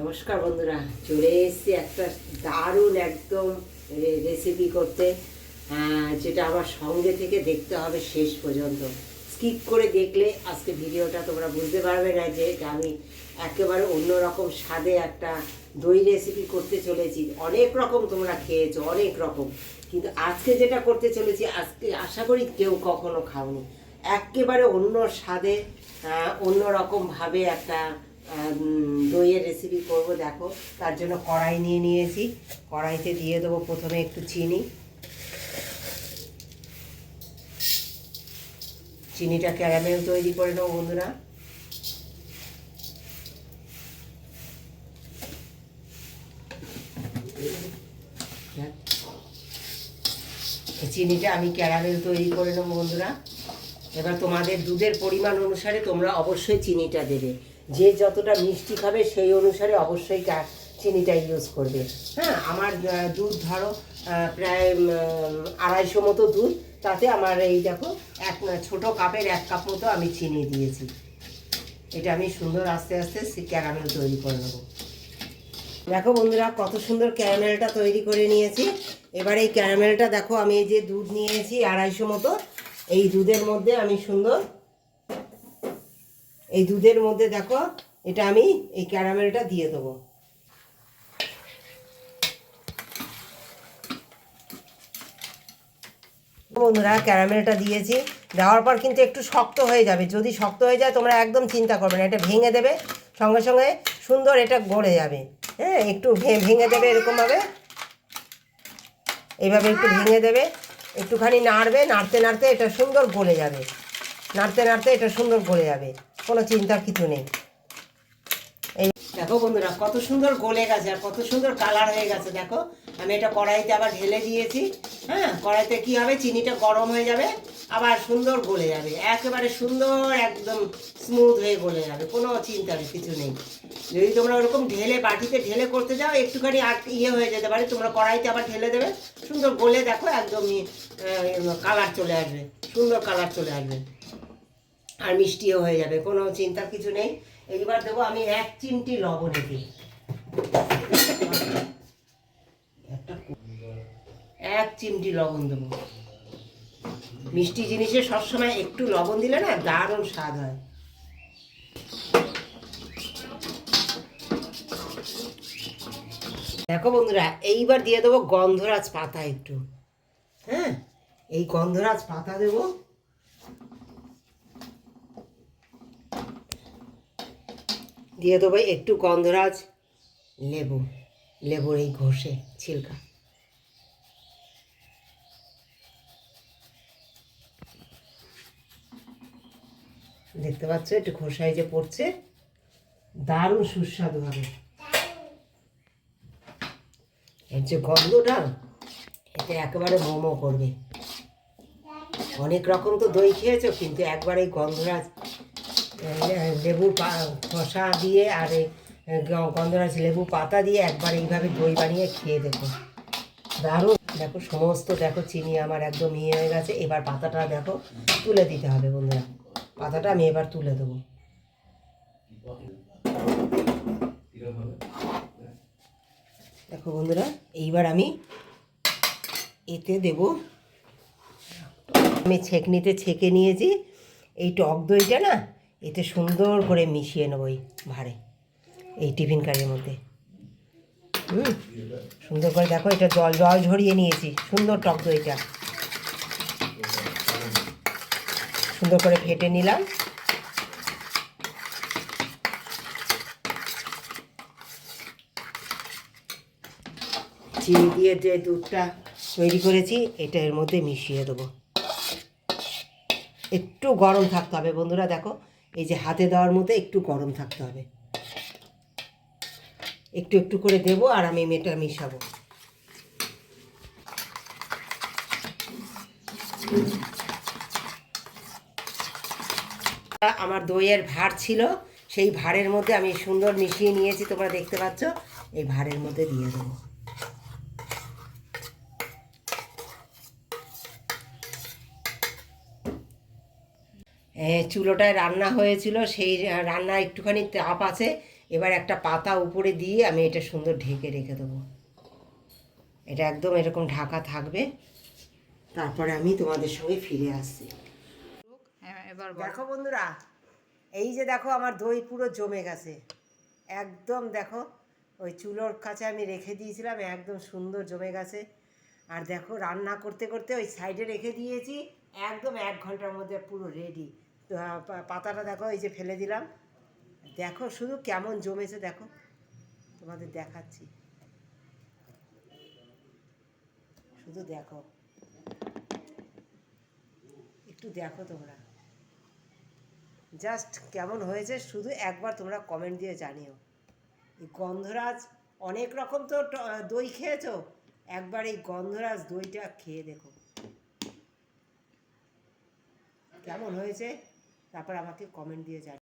নমস্কার বন্ধুরা, চলে এসেছি একটা দারুণ একদম রেসিপি করতে, যেটা আমার সঙ্গে থেকে দেখতে হবে শেষ পর্যন্ত। স্কিপ করে দেখলে আজকে ভিডিওটা তোমরা বুঝতে পারবে না যে আমি একেবারে অন্যরকম স্বাদে একটা দই রেসিপি করতে চলেছি। অনেক রকম তোমরা খেয়েছো, অনেক রকম, কিন্তু আজকে যেটা করতে চলেছি আজকে আশা করি কেউ কখনো খাওনি। একেবারে অন্য স্বাদে অন্য রকমভাবে একটা দইয়ের রেসিপি করব। দেখো, তার জন্য কড়াই নিয়ে নিয়েছি। কড়াইতে দিয়ে দেবো প্রথমে একটু চিনি। চিনিটা ক্যারামেল তৈরি করে নেবো বন্ধুরা। চিনিটা আমি ক্যারামেল তৈরি করে নেবো বন্ধুরা। এবার তোমাদের দুধের পরিমাণ অনুসারে তোমরা অবশ্যই চিনিটা দেবে। যে যতটা মিষ্টি খাবে সেই অনুসারে অবশ্যই চিনিটা ইউজ করবে। হ্যাঁ, আমার দুধ ধরো প্রায় 250 মতো দুধ, তাতে আমার এই দেখো ছোটো কাপের 1 কাপ মতো আমি চিনি দিয়েছি। এটা আমি সুন্দর আস্তে আস্তে ক্যারামেল তৈরি করে নেবো। দেখো বন্ধুরা, কত সুন্দর ক্যারামেলটা তৈরি করে নিয়েছি। এবার এই ক্যারামেলটা দেখো, আমি এই যে দুধ নিয়েছি 250 মতো, এই দুধের মধ্যে আমি এই দুধের মধ্যে দেখো এটা আমি এই ক্যারামেলটা দিয়ে দেবো। বন্ধুরা, ক্যারামেলটা দিয়েছি, দেওয়ার পর কিন্তু একটু শক্ত হয়ে যাবে। যদি শক্ত হয়ে যায় তোমরা একদম চিন্তা করবে না, এটা ভেঙে দেবে, সঙ্গে সঙ্গে সুন্দর এটা গলে যাবে। হ্যাঁ, একটু ভেঙে দেবে এরকমভাবে, এইভাবে একটু ভেঙে দেবে, একটুখানি নাড়বে, নাড়তে নাড়তে এটা সুন্দর গলে যাবে। নাড়তে নাড়তে এটা সুন্দর গলে যাবে, কোনো চিন্তার কিছু নেই। এই দেখো বন্ধুরা, কত সুন্দর গলে গেছে আর কত সুন্দর কালার হয়ে গেছে। দেখো, আমি এটা কড়াইতে আবার ঢেলে দিয়েছি। হ্যাঁ, কড়াইতে কী হবে, চিনিটা গরম হয়ে যাবে, আবার সুন্দর গলে যাবে, একেবারে সুন্দর একদম স্মুথ হয়ে গলে যাবে, কোনো চিন্তার কিছু নেই। যদি তোমরা ওরকম ঢেলে বাটিতে ঢেলে করতে যাও একটুখানি হয়ে যেতে পারে, তোমরা কড়াইতে আবার ঢেলে দেবে, সুন্দর গলে দেখো একদমই কালার চলে আসবে, সুন্দর কালার চলে আসবে, আর মিষ্টিও হয়ে যাবে, কোনো চিন্তার কিছু নেই। এইবার দেবো আমি 1 চিমটি লবণ, এটি 1 চিমটি লবণ দেবো। মিষ্টি জিনিসে সবসময় একটু লবণ দিলে না দারুণ স্বাদ হয়। দেখো বন্ধুরা, এইবার দিয়ে দেবো গন্ধরাজ পাতা একটু। হ্যাঁ, এই গন্ধরাজ পাতা দেবো। দিয়ে দেবো একটু গন্ধরাজ লেবুর এই ঘষে ছিলকা। দেখতে পাচ্ছ একটু খোসায় যে পড়ছে, দারুণ সুস্বাদু হবে। এর যে গন্ধটা, এটা একেবারে মোমো করবে। অনেক রকম তো দই খেয়েছো, কিন্তু একবার এই গন্ধরাজ লেবুর খোসা দিয়ে আর এই গন্ধরাজ লেবু পাতা দিয়ে একবার এইভাবে দই বানিয়ে খেয়ে দেখো, দারুণ। দেখো সমস্ত দেখো চিনি আমার একদম হয়ে গেছে। এবার পাতাটা দেখো তুলে দিতে হবে বন্ধুরা, পাতাটা আমি এবার তুলে দেবো। দেখো বন্ধুরা, এইবার আমি এতে দেব, আমি ছেঁকনিতে ছেঁকে নিয়েছি এই টক দইটা না, এতে সুন্দর করে মিশিয়ে নেবো এই ভাঁড়ে, এই টিফিন কারির মধ্যে। সুন্দর করে দেখো, এটা জল ঝরিয়ে নিয়েছি, সুন্দর টক দইটা সুন্দর করে ফেটে নিলাম। চিনি দিয়ে যে দুধটা তৈরি করেছি এটা এর মধ্যে মিশিয়ে দেবো। একটু গরম থাকতে হবে বন্ধুরা, দেখো এই যে হাতে দেওয়ার মধ্যে একটু গরম থাকতে হবে, একটু একটু করে দেবো আর আমি এটা মিশাবো। আমার দইয়ের ভাঁড় ছিল, সেই ভাঁড়ের মধ্যে আমি সুন্দর মিশিয়ে নিয়েছি, তোমরা দেখতে পাচ্ছ। এই ভাঁড়ের মধ্যে দিয়ে দেবো। চুলোটায় রান্না হয়েছিল, সেই রান্না একটুখানি তাপ আছে, এবার একটা পাতা উপরে দিয়ে আমি এটা সুন্দর ঢেকে রেখে দেবো। এটা একদম এরকম ঢাকা থাকবে, তারপরে আমি তোমাদের সঙ্গে ফিরে আসছি। হ্যাঁ এবার দেখো বন্ধুরা, এই যে দেখো আমার দই পুরো জমে গেছে একদম। দেখো ওই চুলোর কাছে আমি রেখে দিয়েছিলাম, একদম সুন্দর জমে গেছে। আর দেখো রান্না করতে করতে ওই সাইডে রেখে দিয়েছি, একদম 1 ঘন্টার মধ্যে পুরো রেডি। পাতাটা দেখো এই যে ফেলে দিলাম, দেখো শুধু কেমন জমেছে দেখো, তোমাদের দেখাচ্ছি, শুধু দেখো, একটু দেখো তোমরা জাস্ট কেমন হয়েছে, শুধু একবার তোমরা কমেন্ট দিয়ে জানিও। এই গন্ধরাজ, অনেক রকম তো দই খেয়েছো, একবার এই গন্ধরাজ দইটা খেয়ে দেখো কেমন হয়েছে, তারপর আমাকে কমেন্ট দিয়ে জানিও।